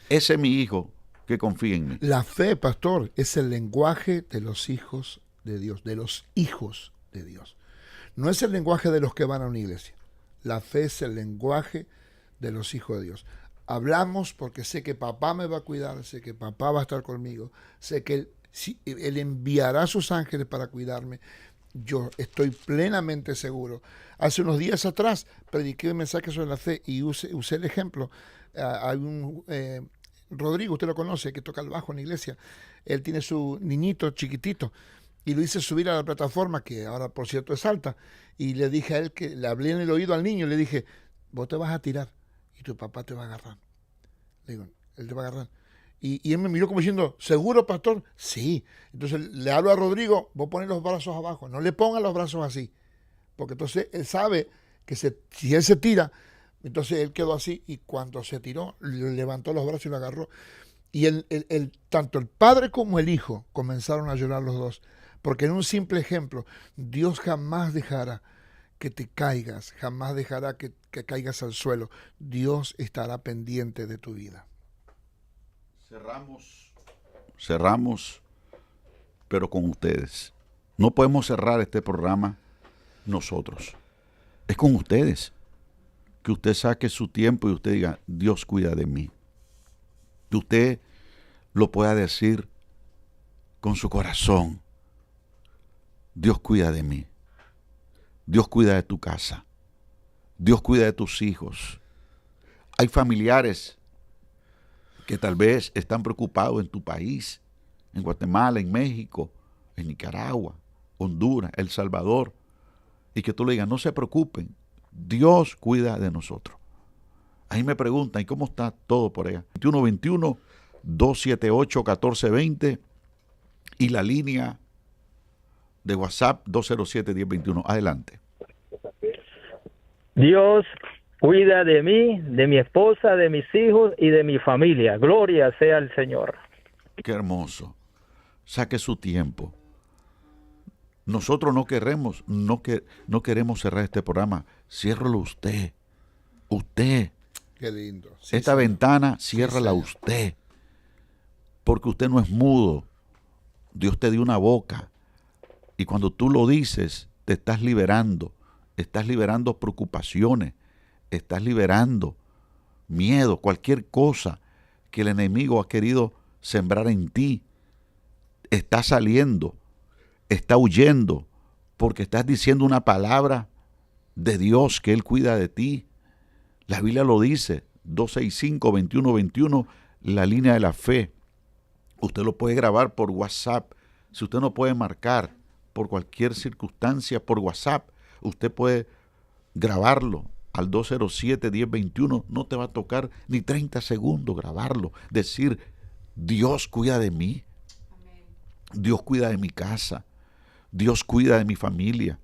Ese es mi hijo que confía en mí. La fe, pastor, es el lenguaje de los hijos de Dios, de los hijos de Dios. No es el lenguaje de los que van a una iglesia. La fe es el lenguaje de los hijos de Dios. Hablamos porque sé que papá me va a cuidar, sé que papá va a estar conmigo, sé que él enviará a sus ángeles para cuidarme. Yo estoy plenamente seguro. Hace unos días atrás prediqué un mensaje sobre la fe y usé el ejemplo. Hay un Rodrigo, usted lo conoce, que toca el bajo en la iglesia. Él tiene su niñito chiquitito y lo hice subir a la plataforma, que ahora por cierto es alta, y le dije a él, que le hablé en el oído al niño, le dije, vos te vas a tirar y tu papá te va a agarrar. Le digo, él te va a agarrar. Y él me miró como diciendo, ¿seguro, pastor? Sí. Entonces le hablo a Rodrigo, vos pones los brazos abajo, no le pongas los brazos así, porque entonces él sabe que si él se tira, entonces él quedó así, y cuando se tiró, levantó los brazos y lo agarró. Y tanto el padre como el hijo comenzaron a llorar los dos, porque en un simple ejemplo, Dios jamás dejará que te caigas, jamás dejará que caigas al suelo. Dios estará pendiente de tu vida. Cerramos, pero con ustedes. No podemos cerrar este programa nosotros. Es con ustedes. Que usted saque su tiempo y usted diga, Dios cuida de mí. Que usted lo pueda decir con su corazón. Dios cuida de mí. Dios cuida de tu casa. Dios cuida de tus hijos. Hay familiares que tal vez están preocupados en tu país, en Guatemala, en México, en Nicaragua, Honduras, El Salvador, y que tú le digas, no se preocupen, Dios cuida de nosotros. Ahí me preguntan, ¿y cómo está todo por allá? 2121-278-1420 y la línea de WhatsApp 207-1021. Adelante. Dios cuida de mí, de mi esposa, de mis hijos y de mi familia. Gloria sea al Señor. Qué hermoso. Saque su tiempo. Nosotros no queremos cerrar este programa. Ciérralo usted. Usted. Qué lindo. Sí, Esta señor. ventana, ciérrala Sí, usted. Porque usted no es mudo. Dios te dio una boca. Y cuando tú lo dices, te estás liberando. Estás liberando preocupaciones. Estás liberando miedo, cualquier cosa que el enemigo ha querido sembrar en ti. Está saliendo, está huyendo, porque estás diciendo una palabra de Dios que Él cuida de ti. La Biblia lo dice, 265-2121, la línea de la fe. Usted lo puede grabar por WhatsApp. Si usted no puede marcar por cualquier circunstancia por WhatsApp, usted puede grabarlo al 207-1021. No te va a tocar ni 30 segundos grabarlo. Decir, Dios cuida de mí. Amén. Dios cuida de mi casa. Dios cuida de mi familia.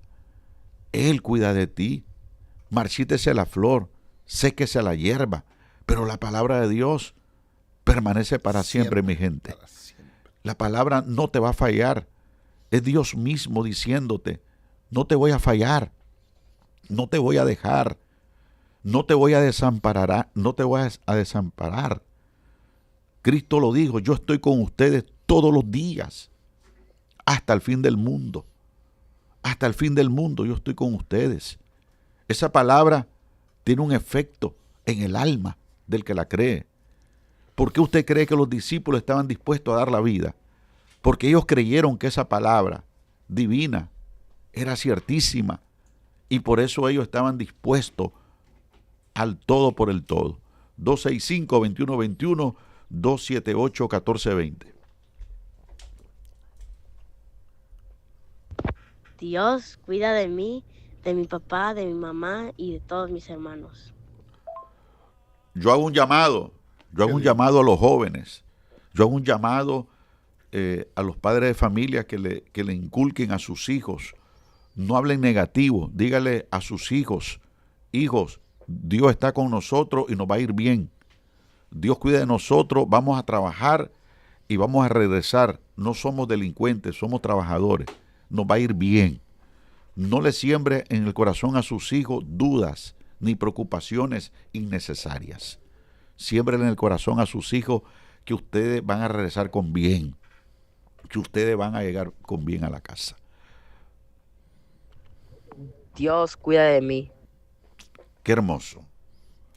Él cuida de ti. Marchítese la flor, séquese la hierba, pero la palabra de Dios permanece para siempre, mi gente. Para siempre. La palabra no te va a fallar. Es Dios mismo diciéndote, no te voy a fallar, no te voy a dejar, no te voy a desamparar, no te voy a desamparar. Cristo lo dijo, yo estoy con ustedes todos los días, hasta el fin del mundo. Hasta el fin del mundo yo estoy con ustedes. Esa palabra tiene un efecto en el alma del que la cree. ¿Por qué usted cree que los discípulos estaban dispuestos a dar la vida? Porque ellos creyeron que esa palabra divina era ciertísima y por eso ellos estaban dispuestos al todo por el todo. 265-2121, 278-1420. Dios cuida de mí, de mi papá, de mi mamá y de todos mis hermanos. Yo hago un llamado, a los jóvenes, yo hago un llamado a los padres de familia que le inculquen a sus hijos. No hablen negativo, dígale a sus hijos, hijos, Dios está con nosotros y nos va a ir bien. Dios cuida de nosotros, vamos a trabajar y vamos a regresar. No somos delincuentes, somos trabajadores. Nos va a ir bien. No le siembre en el corazón a sus hijos dudas ni preocupaciones innecesarias. Siembren en el corazón a sus hijos que ustedes van a regresar con bien, que ustedes van a llegar con bien a la casa. Dios cuida de mí. Qué hermoso.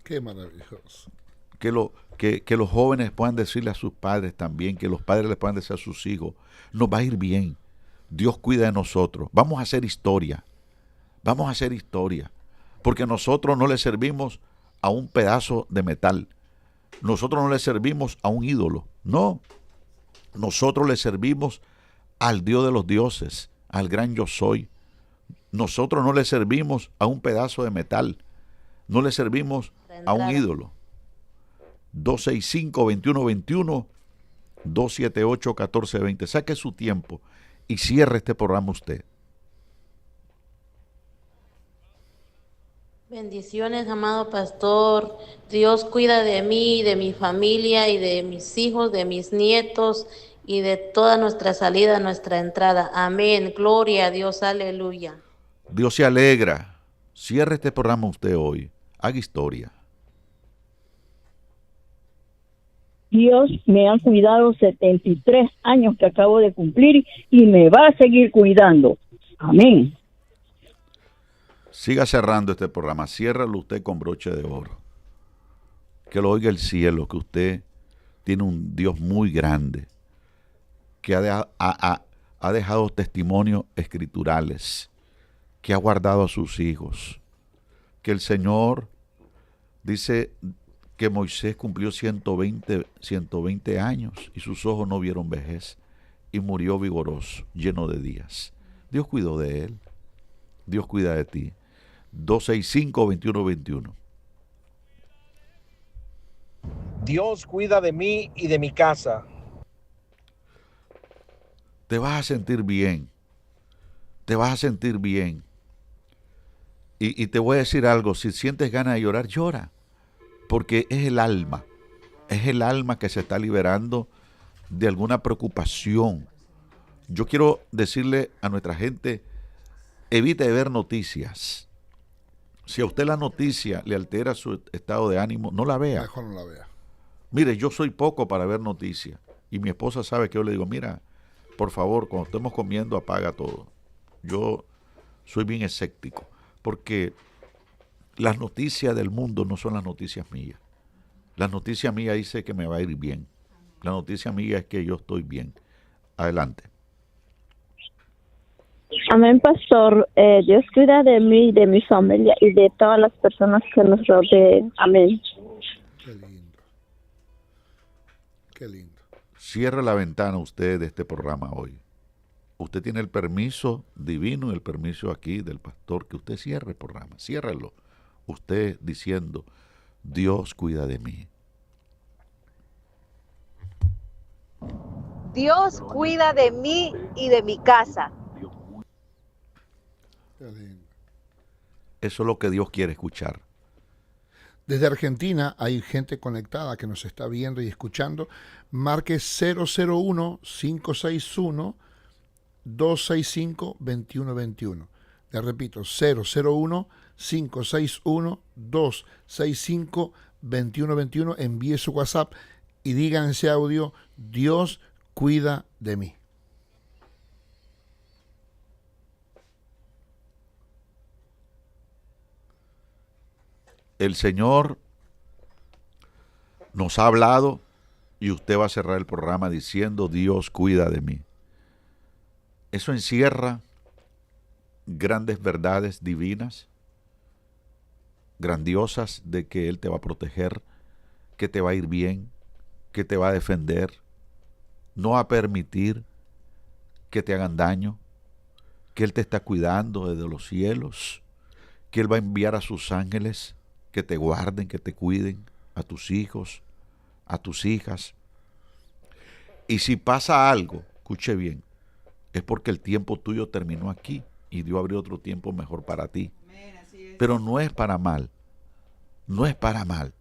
Qué maravilloso. Que los jóvenes puedan decirle a sus padres también, que los padres les puedan decir a sus hijos, nos va a ir bien. Dios cuida de nosotros. Vamos a hacer historia. Vamos a hacer historia. Porque nosotros no le servimos a un pedazo de metal. Nosotros no le servimos a un ídolo. No. Nosotros le servimos al Dios de los dioses, al gran yo soy. Nosotros no le servimos a un pedazo de metal. No le servimos a un ídolo. 265-2121, 278-1420. Saque su tiempo y cierre este programa usted. Bendiciones, amado pastor. Dios cuida de mí, de mi familia y de mis hijos, de mis nietos y de toda nuestra salida, nuestra entrada. Amén. Gloria a Dios. Aleluya. Dios se alegra Cierre este programa usted hoy. Haga historia. Dios me ha cuidado 73 años que acabo de cumplir y me va a seguir cuidando. Amén. Siga cerrando este programa. Ciérralo usted con broche de oro. Que lo oiga el cielo, que usted tiene un Dios muy grande, que ha dejado testimonios escriturales, que ha guardado a sus hijos, que el Señor dice que Moisés cumplió 120 años y sus ojos no vieron vejez y murió vigoroso, lleno de días. Dios cuidó de él. Dios cuida de ti. 265-2121. Dios cuida de mí y de mi casa. Te vas a sentir bien. Te vas a sentir bien. Y te voy a decir algo. Si sientes ganas de llorar, llora. Porque es el alma. Es el alma que se está liberando de alguna preocupación. Yo quiero decirle a nuestra gente, evite ver noticias. Si a usted la noticia le altera su estado de ánimo, no la vea. Mejor no la vea. Mire, yo soy poco para ver noticias. Y mi esposa sabe que yo le digo, mira, por favor, cuando estemos comiendo, apaga todo. Yo soy bien escéptico. Porque las noticias del mundo no son las noticias mías. La noticia mía dice que me va a ir bien. La noticia mía es que yo estoy bien. Adelante. Amén, pastor. Dios cuida de mí, de mi familia y de todas las personas que nos rodeen. Amén. Qué lindo. Qué lindo. Cierre la ventana usted de este programa hoy. Usted tiene el permiso divino y el permiso aquí del pastor que usted cierre el programa. Ciérrelo. Usted diciendo, Dios cuida de mí. Dios cuida de mí y de mi casa. Qué lindo. Eso es lo que Dios quiere escuchar. Desde Argentina hay gente conectada que nos está viendo y escuchando. Marque 001-561-265-2121. Le repito, 001-561-265-2121. Envíe su WhatsApp y diga en ese audio, Dios cuida de mí. El Señor nos ha hablado y usted va a cerrar el programa diciendo, Dios cuida de mí. Eso encierra grandes verdades divinas, grandiosas, de que Él te va a proteger, que te va a ir bien, que te va a defender, no va a permitir que te hagan daño, que Él te está cuidando desde los cielos, que Él va a enviar a sus ángeles que te guarden, que te cuiden, a tus hijos, a tus hijas. Y si pasa algo, escuche bien, es porque el tiempo tuyo terminó aquí y Dios abrió otro tiempo mejor para ti. Pero no es para mal, no es para mal,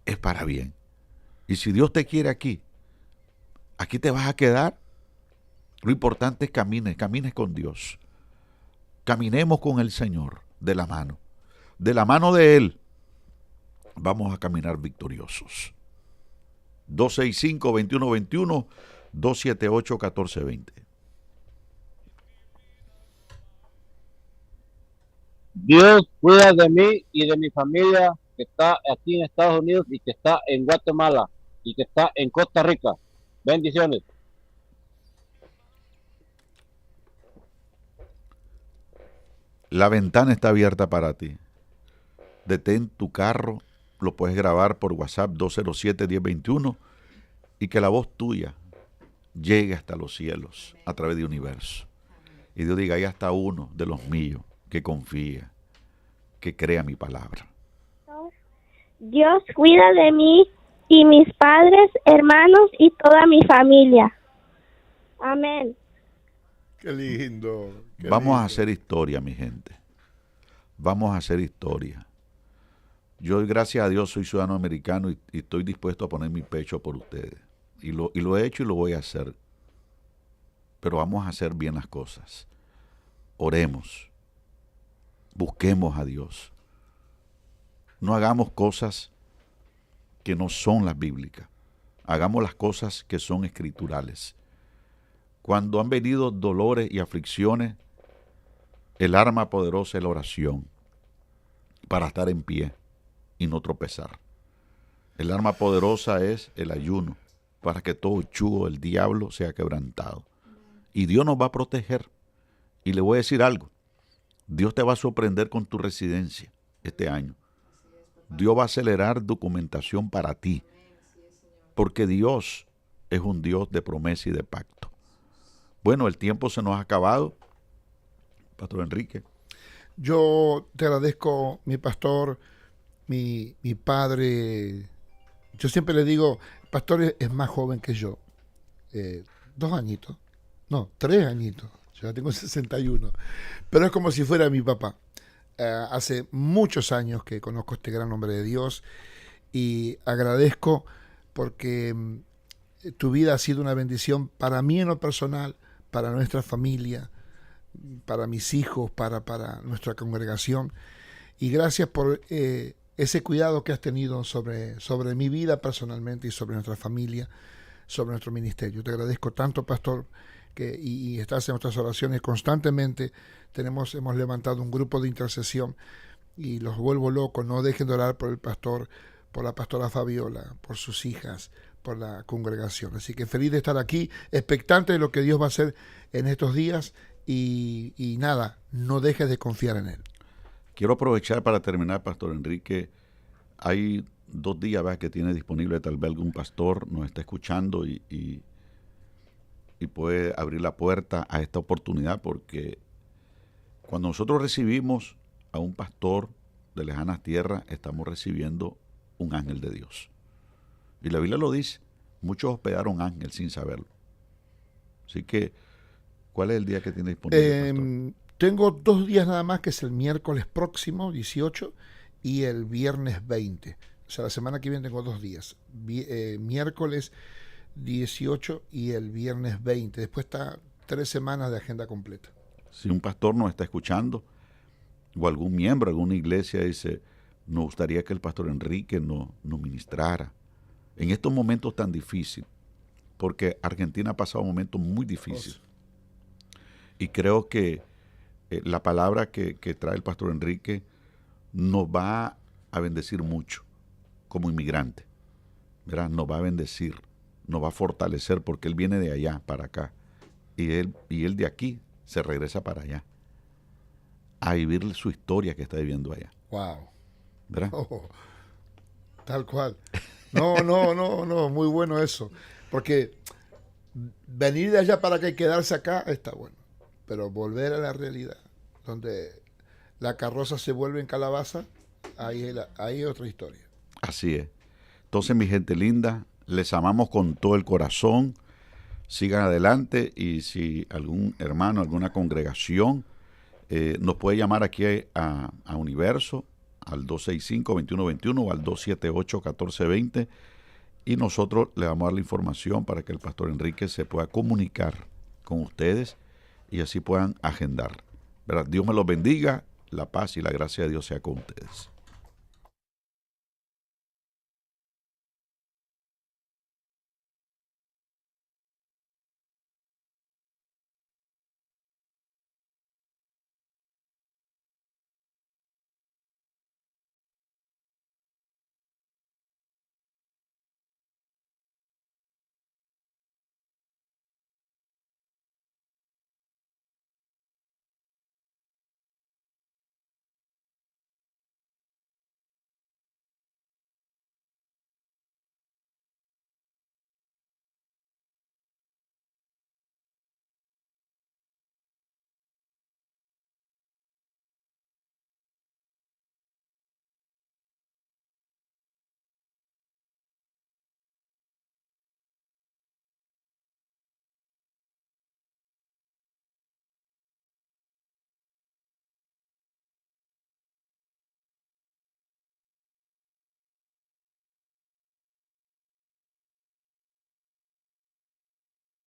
es para bien. Y si Dios te quiere aquí, aquí te vas a quedar. Lo importante es camines con Dios. Caminemos con el Señor de la mano de Él. Vamos a caminar victoriosos. 265-2121, 278-1420. Dios cuida de mí y de mi familia que está aquí en Estados Unidos y que está en Guatemala y que está en Costa Rica. Bendiciones. La ventana está abierta para ti. Detén tu carro, lo puedes grabar por WhatsApp 207-1021 y que la voz tuya llegue hasta los cielos a través de Universo. Y Dios diga, ahí está uno de los míos que confía, que crea mi palabra. Dios cuida de mí y mis padres, hermanos y toda mi familia. Amén. Qué lindo. Vamos a hacer historia, mi gente. Vamos a hacer historia. Yo, gracias a Dios, soy ciudadano americano y estoy dispuesto a poner mi pecho por ustedes. Y lo he hecho y lo voy a hacer. Pero vamos a hacer bien las cosas. Oremos. Busquemos a Dios. No hagamos cosas que no son las bíblicas. Hagamos las cosas que son escriturales. Cuando han venido dolores y aflicciones, el arma poderosa es la oración para estar en pie y no tropezar. El arma poderosa es el ayuno para que todo yugo del diablo sea quebrantado. Y Dios nos va a proteger. Y le voy a decir algo. Dios te va a sorprender con tu residencia este año. Dios va a acelerar documentación para ti. Porque Dios es un Dios de promesa y de pacto. Bueno, el tiempo se nos ha acabado. Pastor Enrique. Yo te agradezco, mi pastor, mi padre. Yo siempre le digo, el pastor es más joven que yo. 2 añitos. No, 3 añitos. Yo ya tengo 61. Pero es como si fuera mi papá. Hace muchos años que conozco este gran hombre de Dios y agradezco porque tu vida ha sido una bendición para mí en lo personal, para nuestra familia, para mis hijos, para nuestra congregación. Y gracias por ese cuidado que has tenido sobre mi vida personalmente y sobre nuestra familia, sobre nuestro ministerio. Te agradezco tanto, pastor, y estás en nuestras oraciones constantemente. Hemos levantado un grupo de intercesión y los vuelvo locos. No dejen de orar por el pastor, por la pastora Fabiola, por sus hijas, por la congregación. Así que feliz de estar aquí, expectante de lo que Dios va a hacer en estos días y nada, no dejes de confiar en Él. Quiero aprovechar para terminar, Pastor Enrique. Hay 2 días, ¿verdad?, que tiene disponible, tal vez algún pastor nos está escuchando y puede abrir la puerta a esta oportunidad, porque cuando nosotros recibimos a un pastor de lejanas tierras, estamos recibiendo un ángel de Dios. Y la Biblia lo dice, muchos hospedaron ángel sin saberlo. Así que, ¿cuál es el día que tiene disponible, pastor? Tengo 2 días nada más, que es el miércoles próximo, 18, y el viernes 20. O sea, la semana que viene tengo 2 días. Miércoles 18 y el viernes 20. Después está 3 semanas de agenda completa. Si un pastor nos está escuchando, o algún miembro, alguna iglesia dice, nos gustaría que el pastor Enrique nos ministrara en estos momentos tan difíciles, porque Argentina ha pasado momentos muy difíciles. Y creo que la palabra que trae el pastor Enrique nos va a bendecir mucho como inmigrante, ¿verdad? Nos va a bendecir, nos va a fortalecer, porque él viene de allá para acá y él de aquí se regresa para allá a vivir su historia que está viviendo allá. Wow. ¿Verdad? Oh, tal cual. No, muy bueno eso. Porque venir de allá para acá y quedarse acá está bueno. Pero volver a la realidad, donde la carroza se vuelve en calabaza, ahí es otra historia. Así es. Entonces, mi gente linda, les amamos con todo el corazón. Sigan adelante, y si algún hermano, alguna congregación nos puede llamar aquí a Universo al 265-2121 o al 278-1420, y nosotros le vamos a dar la información para que el pastor Enrique se pueda comunicar con ustedes y así puedan agendar, ¿verdad? Dios me los bendiga, la paz y la gracia de Dios sea con ustedes.